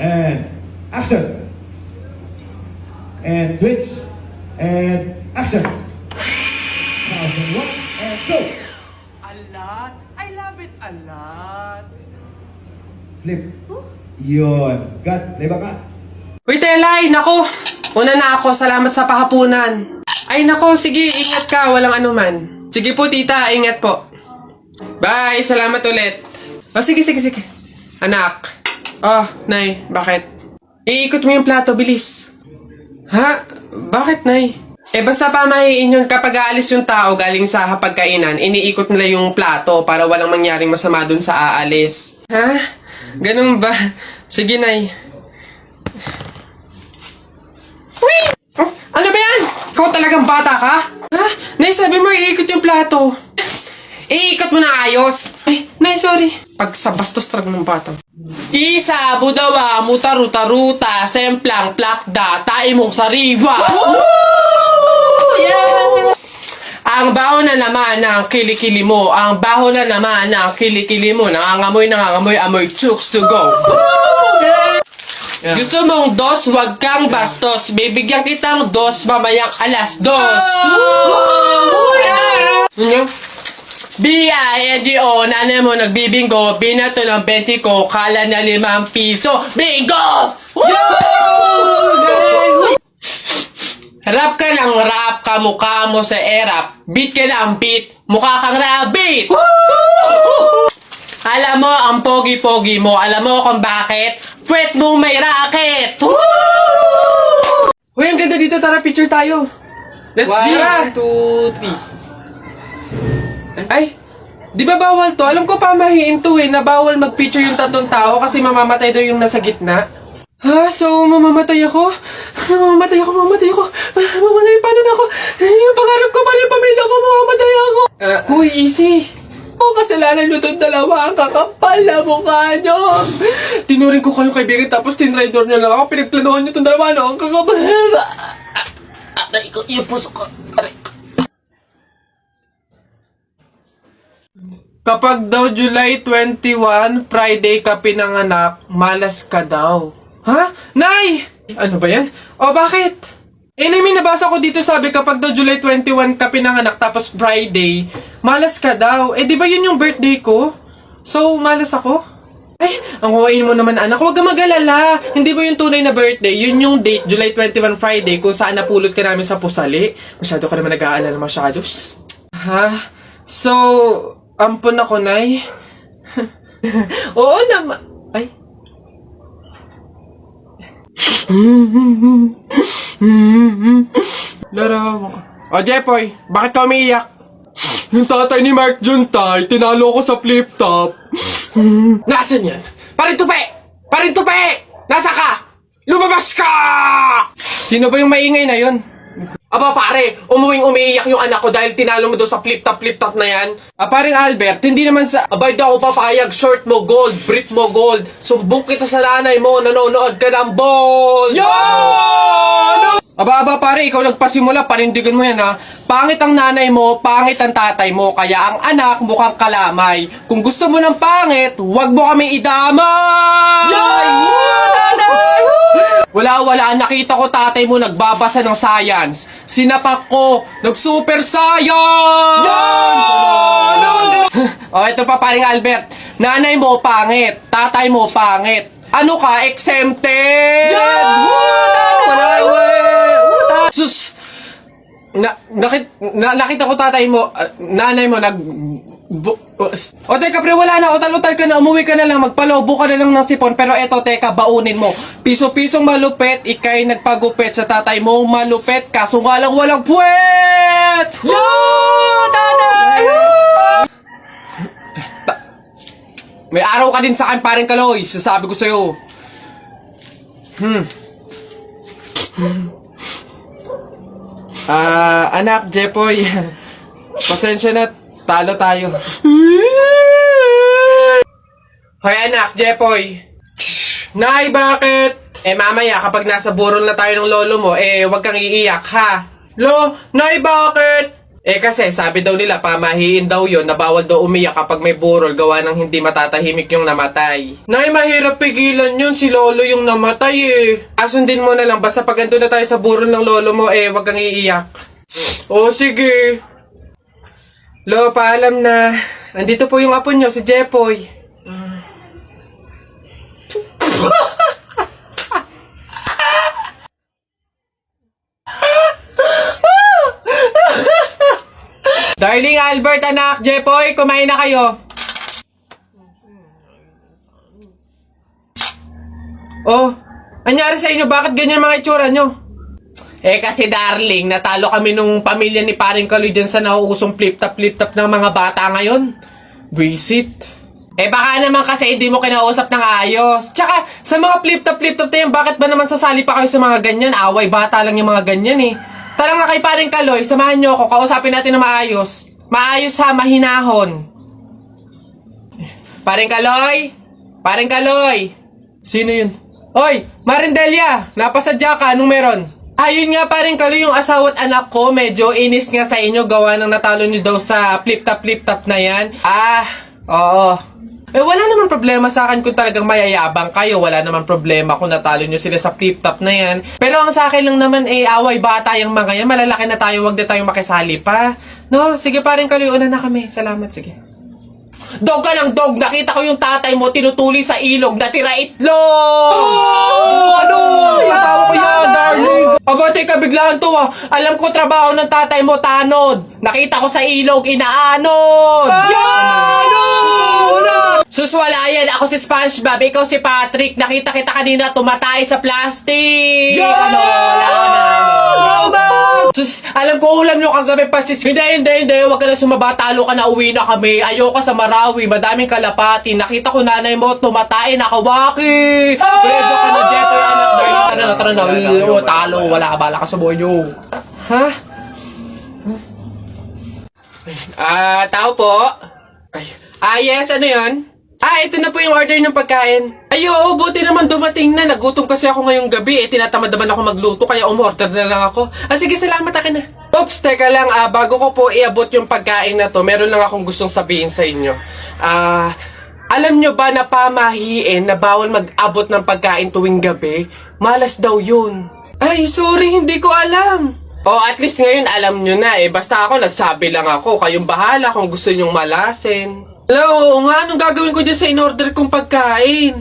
And action. And switch. And action. Now, one, and go. A lot. I love it a lot. Flip. Yun. Got. Diba ka? Uy, Telay, nako. Una na ako, salamat sa pahapunan. Ay, nako, sige, ingat ka, walang anuman. Sige po, tita, ingat po. Bye, salamat ulit. Oh, sige. Anak. Oh, Nay, bakit? Iikot mo yung plato, bilis. Ha? Bakit, Nay? Basta pamahiin yun kapag aalis yung tao galing sa hapagkainan, iniikot nila yung plato para walang mangyaring masama dun sa aalis. Ha? Ganun ba? Sige, Nay. Wait! Oh, ano ba yan? Ikaw talagang bata ka? Ha? Nay, sabi mo iikot yung plato. Iikot mo na ayos. Ay, Nay, sorry. Pag sa bastos trag ng bata. Isa, budawa, mutaruta-ruta, semplang, plakda, taimong sariwa. Yeah! Ang baho na naman ng kilikili mo. Ang baho na naman ng kilikili mo. Nangangamoy, amoy chooks to go. Yeah. Gusto mong dos, wag kang bastos. Bibigyan kitang dos, mamayang alas dos. Yeah. B-I-N-G-O, nanay mo nagbibingo, binato ng 20 ko, kala na 5 piso. Bingo! Rap ka ng rap, kamukha mo sa erap. Beat ka ng beat, mukha kang rabbit. Alam mo ang pogi-pogi mo, alam mo kung bakit? Pwet mong may racket. Uy, ang ganda dito, tara picture tayo. Let's do it. 1, 2, 3. Ay, di ba bawal to? Alam ko pamahiin to na bawal mag-picture yung tatlong tao kasi mamamatay daw yung nasa gitna. Ha? So, mamamatay ako? Mamamatay ako. Mamamatay, paano na ako? Yung pangarap ko, paano yung pamilya ko? Mamamatay ako. Uy, easy. O, kasalanan nyo itong dalawa. Ang kakapal na mukha nyo. Tinuring ko kayong kaibigan tapos tinraidor nyo lang ako. Pinagplanuhan nyo itong dalawa, no? Ang kakapal. Aray ko, yung puso ko. Aray ko. Kapag daw July 21, Friday ka pinanganak, malas ka daw. Ha? Nay! Ano ba yan? O bakit? May nabasa ko dito sabi kapag daw July 21 ka pinanganak tapos Friday, malas ka daw. Di ba yun yung birthday ko? So, malas ako? Ang huwain mo naman anak, huwag ka mag-alala. Hindi mo yung tunay na birthday, yun yung date, July 21 Friday, kung saan napulot ka namin sa pusali. Masyado ka naman nag-aalala masyados. Ha? So, ampun ako, Nay. Oo naman. Ay. Larawa ka. O, Jepoy, bakit ka umiiyak? Yung tatay ni Mark Juntay, tinalo ko sa flip top. Nasaan yan? Parintupe! Nasa ka? Lumabas ka! Sino ba yung maingay na yun? Aba pare, umiiyak yung anak ko dahil tinalo mo doon sa flip top na yan. Paring Albert, hindi naman sa abay daw ako papayag, short mo gold, brief mo gold, sumbong kita sa nanay mo, nanonood ka ng ball! Yo! Aba pare, ikaw nagpasimula, panindigan mo yan ha. Pangit ang nanay mo, pangit ang tatay mo, kaya ang anak mukhang kalamay. Kung gusto mo ng pangit, huwag mo kami idamay! Wala, nakita ko tatay mo nagbabasa ng science. Sinapak ko, nag-super science! O, ito pa paring Albert. Nanay mo pangit, tatay mo pangit. Ano ka, exempted? Sus! Nakita ko tatay mo, nanay mo o teka pre, wala na, utal-utal ka na, umuwi ka na lang, magpalobo ka na lang ng sipon, pero eto teka, baunin mo. Piso-pisong malupet, ikay nagpagupit sa tatay mo, malupet, kaso nga lang walang puwet! Yo! Tatay! May araw ka din sa akin, paring Kaloy, sasabi ko sa'yo. Anak, Jepoy, pasensya na, talo tayo. Hoy anak, Jepoy. Nay, bakit? Mamaya kapag nasa burol na tayo ng lolo mo, wag kang iiyak, ha? Nay, bakit? Kasi sabi daw nila pamahiin daw yon na bawal daw umiyak kapag may burol gawa ng hindi matatahimik yung namatay. Nay, mahirap pigilan yun. Si lolo yung namatay Asundin mo na lang. Basta pag andun na tayo sa burol ng lolo mo wag kang iiyak. Sige. Lo, paalam na. Andito po yung apo nyo, si Jepoy. Darling Albert, anak, Jepoy, kumain na kayo. Anyari sa inyo? Bakit ganyan mga itsura nyo? Kasi darling, natalo kami nung pamilya ni paring Kaloy dyan sa nauusong flip-top ng mga bata ngayon. Visit. Baka naman kasi hindi mo kinausap ng ayos. Tsaka, sa mga flip-top na yan, bakit ba naman sasali pa kayo sa mga ganyan? Away, bata lang yung mga ganyan Tara nga kay paring Kaloy, samahan nyo ako, kausapin natin na maayos. Maayos ha, mahinahon. Paring Kaloy? Paring Kaloy? Sino yun? Hoy, Marindelia, napasadya ka, anong meron? Ayun nga paring Kaloy, yung asawa at anak ko, medyo inis nga sa inyo, gawa ng natalo nyo daw sa flip-top na yan. Oo. Wala naman problema sa akin kung talagang mayayabang kayo. Wala naman problema kung natalo nyo sila sa flip-top na yan. Pero ang sa akin lang naman away bata yung mga yan. Malalaki na tayo, wag na tayong makisali pa. No, sige paring Kaloy, una na kami. Salamat, sige. Dog ka ng dog! Nakita ko yung tatay mo tinutuli sa ilog na tira itlog! Asawa ko yan, darling! Teka, biglaan to Alam ko trabaho ng tatay mo, tanod. Nakita ko sa ilog, inaanod! Suswala yan, ako si SpongeBob, ikaw si Patrick. Nakita kita kanina tumatay sa plastic! Sus, alam ko ulam nyo kagabi pasis. Hindi. Huwag ka na sumaba. Talo ka na, uwi na kami. Ayoko sa Marawi. Madaming kalapati. Nakita ko nanay mo tumatay. Nakawaki. Pwede ka na, Jepoy, anak. Tara na. Talo. Wala ka bala ka sa buhay nyo. Tao po. Yes, ano yun? Ito na po yung order ng pagkain. Buti naman dumating na. Nagutom kasi ako ngayong gabi. Tinatamad naman ako magluto, kaya umorder na lang ako. Sige, salamat, akin na. Oops, teka lang. Bago ko po iabot yung pagkain na to, meron lang akong gustong sabihin sa inyo. Alam nyo ba na pamahiin na bawal mag-abot ng pagkain tuwing gabi? Malas daw yun. Sorry, hindi ko alam. At least ngayon alam nyo na Basta ako, nagsabi lang ako. Kayong bahala kung gusto nyong malasin. Oo nga, anong gagawin ko dyan sa in-order kong pagkain?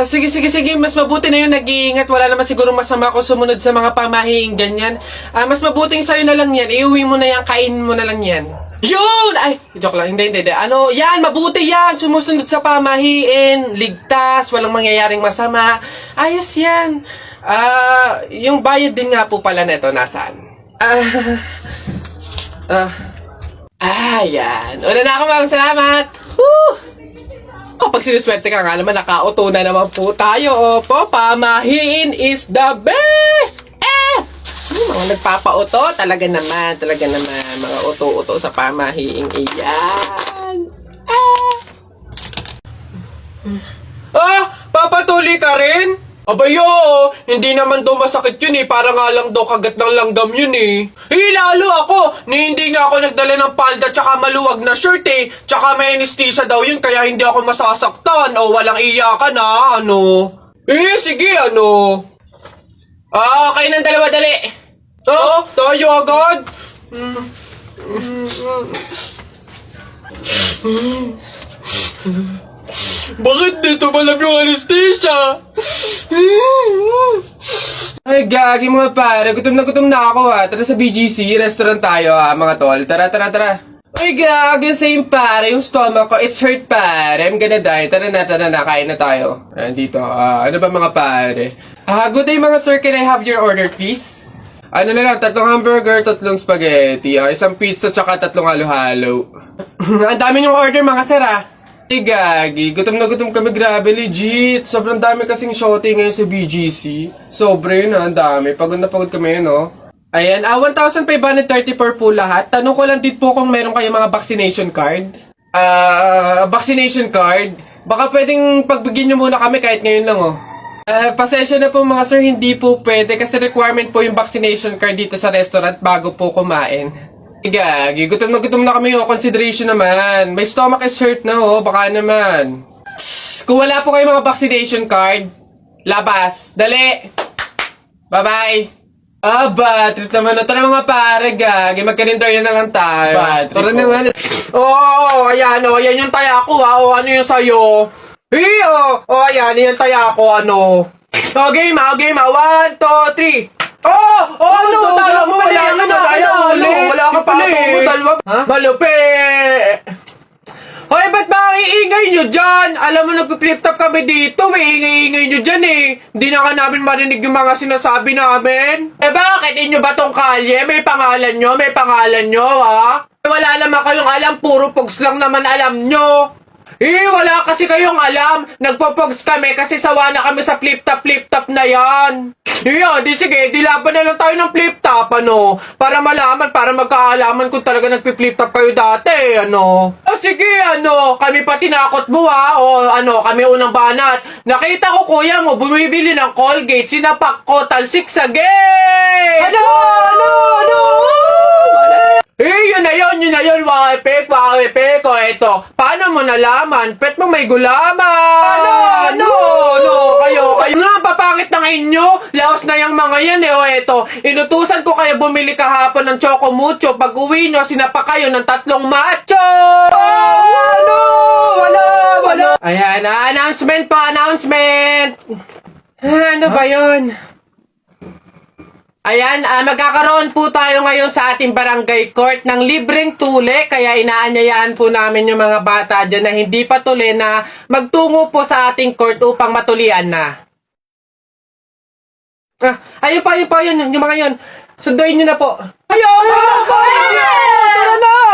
Sige. Mas mabuti na yun, nag-iingat. Wala naman siguro masama ko sumunod sa mga pamahiing ganyan. Mas mabuting sa'yo na lang yan. Iuwi mo na yan, kainin mo na lang yan. Yun! Joke lang. Hindi. Yan, mabuti yan. Sumusunod sa pamahiin. Ligtas, walang mangyayaring masama. Ayos yan. Yung bayad din nga po pala neto, nasaan? Yan. Una na ako, ma'am. Salamat. Kapag sinuswerte ka nga naman, nakauto na naman po tayo. Opo, pamahiin is the best! Mga nagpapauto, talaga naman. Mga uto-uto sa pamahiing iyan. Papatuloy ka rin? Abayo, hindi naman daw masakit yun Para nga lang daw kagat ng langgam yun lalo ako, hindi nga ako nagdala ng palda tsaka maluwag na shirt Tsaka may anesthesia daw yun, kaya hindi ako masasaktan. Walang iyakan sige, okay ng dalawa, dali. Tayo agad. Bakit dito malam yung anesthesia? Gagi mga pare, gutom na ako Tara sa BGC, restaurant tayo mga tol. Tara. Gagi, same pare, yung stomach ko, it's hurt pare. I'm gonna die. Tara na, kain na tayo. Dito, ano ba mga pare? Good day mga sir, can I have your order please? Ano na lang, 3 hamburger, 3 spaghetti, 1 pizza, tsaka 3 halo-halo. Ang dami yung order mga sir Gagi, gutom na gutom kami, grabe, legit. Sobrang dami kasing shorty ngayon sa BGC. Sobre yun ang dami. Pagod na pagod kami Ayan, 1,534 po lahat. Tanong ko lang din po kung meron kayong mga vaccination card. Vaccination card? Baka pwedeng pagbigyan nyo muna kami kahit ngayon lang Pasensya na po mga sir, hindi po pwede kasi requirement po yung vaccination card dito sa restaurant bago po kumain. Gagi, gutom na kami, oh. Consideration naman. May stomach is hurt na, oh. Baka naman. Kung wala po kayo mga vaccination card, labas. Dali! Bye-bye! Bad trip naman. Tara mga pare, gagi. Magka-render na lang tayo. Bad trip, Tara oh. naman. Ayan, oh. Yan yung taya ko, ha. O, ano yung sayo? Ayan, yan taya ko, ano. Game, ha. 1, 2, 3. Ano? Tala mo, wala ka na. Wala ka pala, eh. Malupit! Hoy, ba't ba ang iingay nyo dyan? Alam mo, nagpi-flip top kami dito, ingay-ingay nyo dyan, eh. Hindi na ka namin marinig yung mga sinasabi namin. Bakit? Inyo ba tong kalye? May pangalan nyo, ha? Wala naman kayong alam, puro pogs lang naman alam nyo. Wala kasi kayong alam. Nagpo-pogs kami kasi sawa na kami sa flip top na yan. Di sige, di laban na lang tayo ng flip top, ano? Para malaman, para magkaalaman kung talaga nagpi-flip top kayo dati, ano? Sige, ano? Kami pa tinakot mo, ha? O, ano, kami unang banat. Nakita ko, kuya mo, bumibili ng Colgate, sinapak ko, talsik sa gate! Ano? Yun na yun, wakipik, o eto, paano mo nalaman? Pet mo may gulaman! Ano? Kayo nga, papangit ng inyo, laos na yung mga yan, o eto, inutusan ko kayo bumili kahapon ng Choco Mucho, pag uwi nyo, sinapa kayo ng 3 macho! Wala! Ayan, announcement. Ano ba yun? Ayan, magkakaroon po tayo ngayon sa ating barangay court ng libreng tule, kaya inaanyayahan po namin yung mga bata dyan na hindi pa tuli na magtungo po sa ating court upang matulian na. Ayun pa, yung mga yun. Sunduin nyo na po. Tara na!